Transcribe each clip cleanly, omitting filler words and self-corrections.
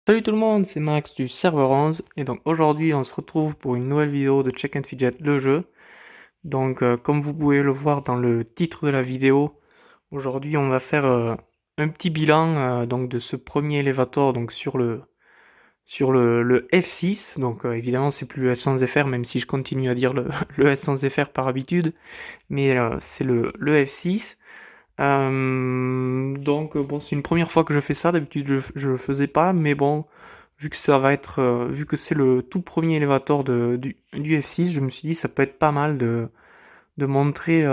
Salut tout le monde, c'est Max du serveur 11 et donc aujourd'hui on se retrouve pour une nouvelle vidéo de Check and Fidget le jeu. Donc comme vous pouvez le voir dans le titre de la vidéo, aujourd'hui on va faire un petit bilan donc de ce premier Elevator donc sur le F6. Donc évidemment c'est plus le S11FR même si je continue à dire le S11FR par habitude, mais c'est le F6. Donc c'est une première fois que je fais ça, d'habitude je le faisais pas, mais bon, vu que ça va être, vu que c'est le tout premier élévateur du F6, je me suis dit ça peut être pas mal de montrer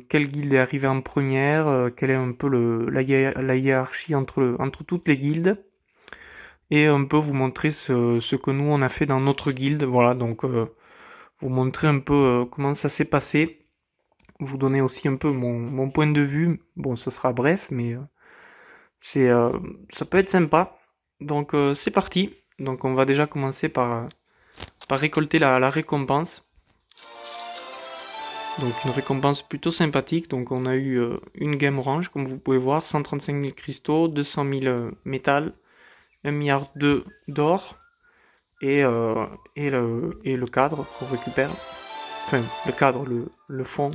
quelle guilde est arrivée en première, quelle est un peu la hiérarchie entre toutes les guildes, et un peu vous montrer ce que nous on a fait dans notre guilde, voilà, donc vous montrer un peu comment ça s'est passé, vous donner aussi un peu mon point de vue, bon ce sera bref, mais c'est, ça peut être sympa. Donc c'est parti. Donc on va déjà commencer par récolter la récompense. Donc une récompense plutôt sympathique. Donc on a eu une game orange, comme vous pouvez voir, 135 000 cristaux, 200 000 métal, 1 milliard d'or et le cadre qu'on récupère. Enfin, le cadre, le fond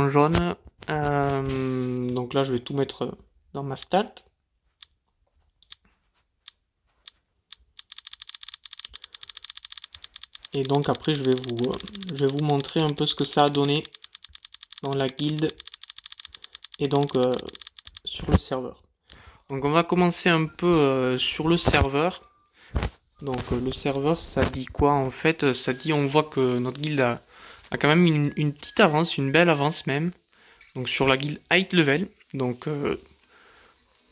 jaune. Donc là je vais tout mettre dans ma stat. Et donc après je vais vous montrer un peu ce que ça a donné dans la guilde et donc sur le serveur. Donc on va commencer un peu sur le serveur. Donc le serveur ça dit quoi en fait? Ça dit on voit que notre guilde a quand même une petite avance, une belle avance même. Donc sur la guilde high level. Donc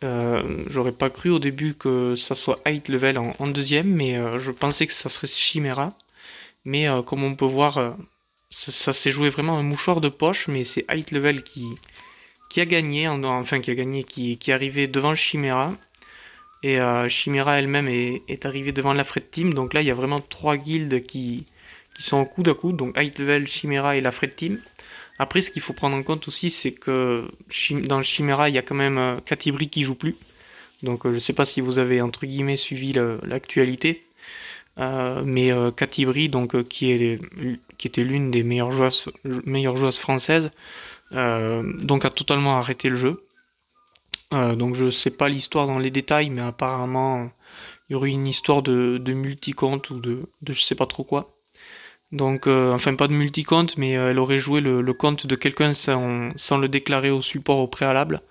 j'aurais pas cru au début que ça soit high level en deuxième, mais je pensais que ça serait Chimera. Mais comme on peut voir, ça s'est joué vraiment un mouchoir de poche, mais c'est High Level qui a gagné, enfin qui a gagné, qui est arrivé devant Chimera. Et Chimera elle-même est arrivée devant la Fred Team. Donc là, il y a vraiment trois guildes qui sont au coude à coude. Donc High Level, Chimera et la Fred Team. Après, ce qu'il faut prendre en compte aussi, c'est que dans le Chimera, il y a quand même Katibri qui joue plus. Donc je sais pas si vous avez entre guillemets suivi l'actualité. Mais Katibri, donc qui était l'une des meilleures joueuses françaises, donc a totalement arrêté le jeu. Donc je sais pas l'histoire dans les détails, mais apparemment il y aurait une histoire de multi-compte ou de je sais pas trop quoi. Donc enfin pas de multi-compte, mais elle aurait joué le compte de quelqu'un sans le déclarer au support au préalable.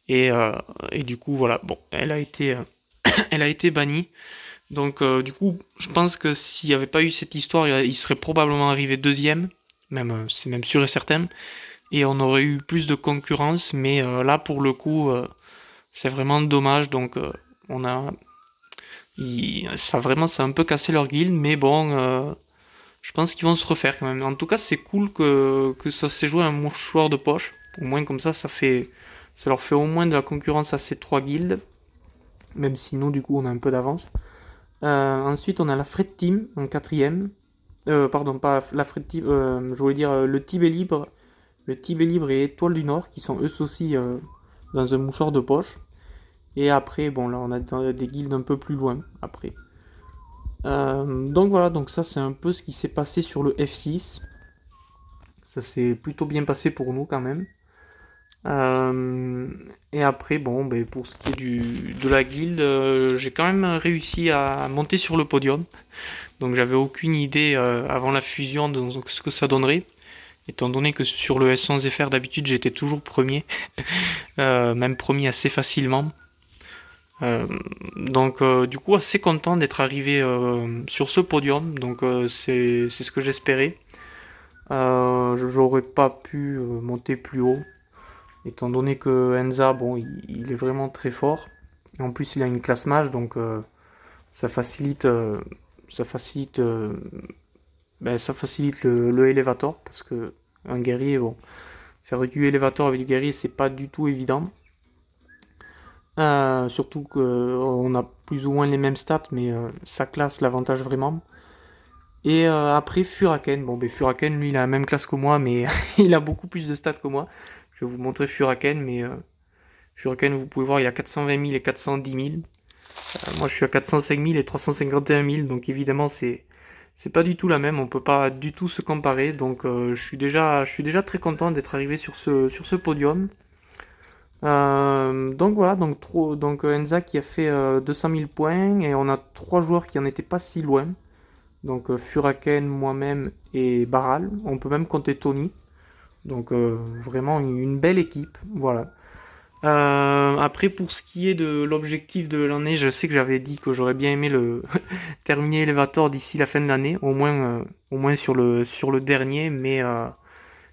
Et, euh, et du coup voilà, bon, elle a été bannie. Donc du coup, je pense que s'il n'y avait pas eu cette histoire, il serait probablement arrivé deuxième, même c'est même sûr et certain, et on aurait eu plus de concurrence. Mais là, pour le coup, c'est vraiment dommage. Donc on a, ça vraiment, ça a un peu cassé leur guilde, mais bon, je pense qu'ils vont se refaire quand même. En tout cas, c'est cool que ça s'est joué un mouchoir de poche. Au moins comme ça leur fait au moins de la concurrence à ces trois guildes, même si nous, du coup, on a un peu d'avance. Ensuite, on a la Fred Team en quatrième. Pardon, pas la Fred Team, je voulais dire le Tibet Libre. Le Tibet Libre et Étoile du Nord, qui sont eux aussi dans un mouchoir de poche. Et après, bon, là, on a des guildes un peu plus loin, après. Donc voilà, donc ça, c'est un peu ce qui s'est passé sur le F6. Ça s'est plutôt bien passé pour nous, quand même. Euh, et après, bon, ben, pour ce qui est de la guilde, j'ai quand même réussi à monter sur le podium. Donc j'avais aucune idée avant la fusion de ce que ça donnerait, étant donné que sur le S11FR d'habitude j'étais toujours premier, même premier assez facilement. Euh, donc du coup assez content d'être arrivé sur ce podium, donc c'est ce que j'espérais. J'aurais pas pu monter plus haut, étant donné que Enza, bon, il est vraiment très fort. En plus il a une classe mage, donc ça facilite, ça facilite ben, ça facilite le elevator parce que un guerrier, bon, faire du elevator avec du guerrier, c'est pas du tout évident. Surtout qu'on a plus ou moins les mêmes stats, mais sa classe l'avantage vraiment. Et après, Furaken. Bon, ben Furaken, lui, il a la même classe que moi, mais il a beaucoup plus de stats que moi. Je vais vous montrer Furaken, mais Furaken, vous pouvez voir, il a 420 000 et 410 000. Moi je suis à 405 000 et 351 000, donc évidemment c'est pas du tout la même, on peut pas du tout se comparer, donc je suis déjà très content d'être arrivé sur ce podium. Donc voilà, donc Enza qui a fait 200 000 points et on a trois joueurs qui en étaient pas si loin. Donc Furaken, moi-même et Baral. On peut même compter Tony. Donc vraiment une belle équipe. Voilà. Après pour ce qui est de l'objectif de l'année, je sais que j'avais dit que j'aurais bien aimé le terminer Elevator d'ici la fin de l'année, au moins sur le dernier, mais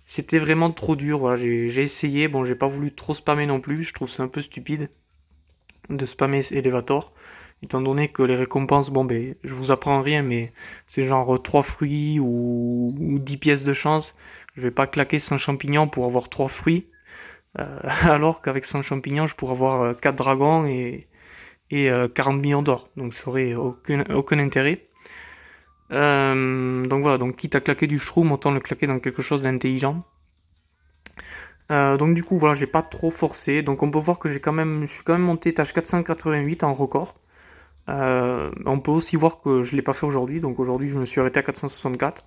c'était vraiment trop dur. Voilà, j'ai essayé, bon j'ai pas voulu trop spammer non plus, je trouve c'est un peu stupide de spammer Elevator, étant donné que les récompenses, bon ben, je vous apprends rien, mais c'est genre 3 fruits ou 10 pièces de chance. Je vais pas claquer 100 champignons pour avoir 3 fruits, alors qu'avec 100 champignons, je pourrais avoir 4 dragons et 40 millions d'or. Donc ça aurait aucun intérêt. Donc voilà, donc quitte à claquer du shroom, autant le claquer dans quelque chose d'intelligent. Donc du coup voilà, j'ai pas trop forcé. Donc on peut voir que je suis quand même monté tâche 488 en record. On peut aussi voir que je l'ai pas fait aujourd'hui, donc aujourd'hui je me suis arrêté à 464.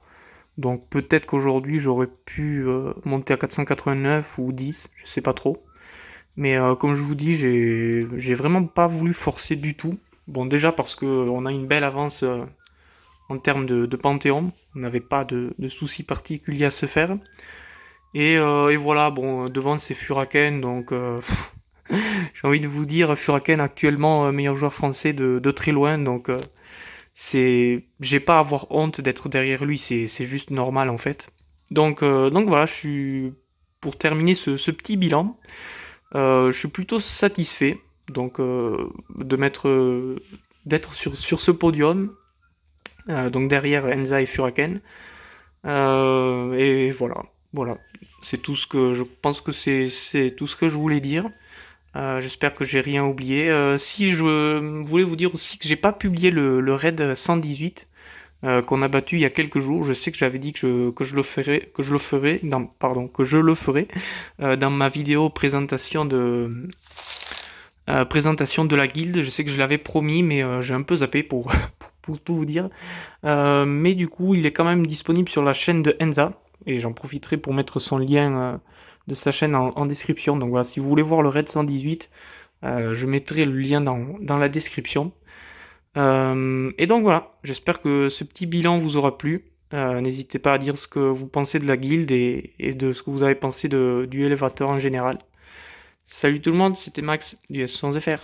Donc peut-être qu'aujourd'hui j'aurais pu monter à 489 ou 10, je sais pas trop. Mais comme je vous dis, j'ai vraiment pas voulu forcer du tout. Bon déjà parce que on a une belle avance en termes de Panthéon, on n'avait pas de soucis particuliers à se faire. Et voilà, bon, devant c'est Furaken, donc j'ai envie de vous dire, Furaken actuellement meilleur joueur français de très loin, donc j'ai pas à avoir honte d'être derrière lui, c'est juste normal en fait. Donc voilà, pour terminer ce petit bilan, je suis plutôt satisfait donc d'être sur ce podium, donc derrière Enza et Furaken. Et voilà, voilà, c'est tout ce que je pense que c'est tout ce que je voulais dire. J'espère que j'ai rien oublié. Si je voulais vous dire aussi que j'ai pas publié le raid 118 qu'on a battu il y a quelques jours. Je sais que j'avais dit que je le ferais, pardon, que je le ferai dans ma vidéo présentation de la guilde. Je sais que je l'avais promis, mais j'ai un peu zappé pour tout vous dire. Mais du coup, il est quand même disponible sur la chaîne de Enza et j'en profiterai pour mettre son lien de sa chaîne en description. Donc voilà, si vous voulez voir le raid 118, je mettrai le lien dans la description. Et donc voilà, j'espère que ce petit bilan vous aura plu. N'hésitez pas à dire ce que vous pensez de la guilde et de ce que vous avez pensé du élévateur en général. Salut tout le monde, c'était Max du S100FR.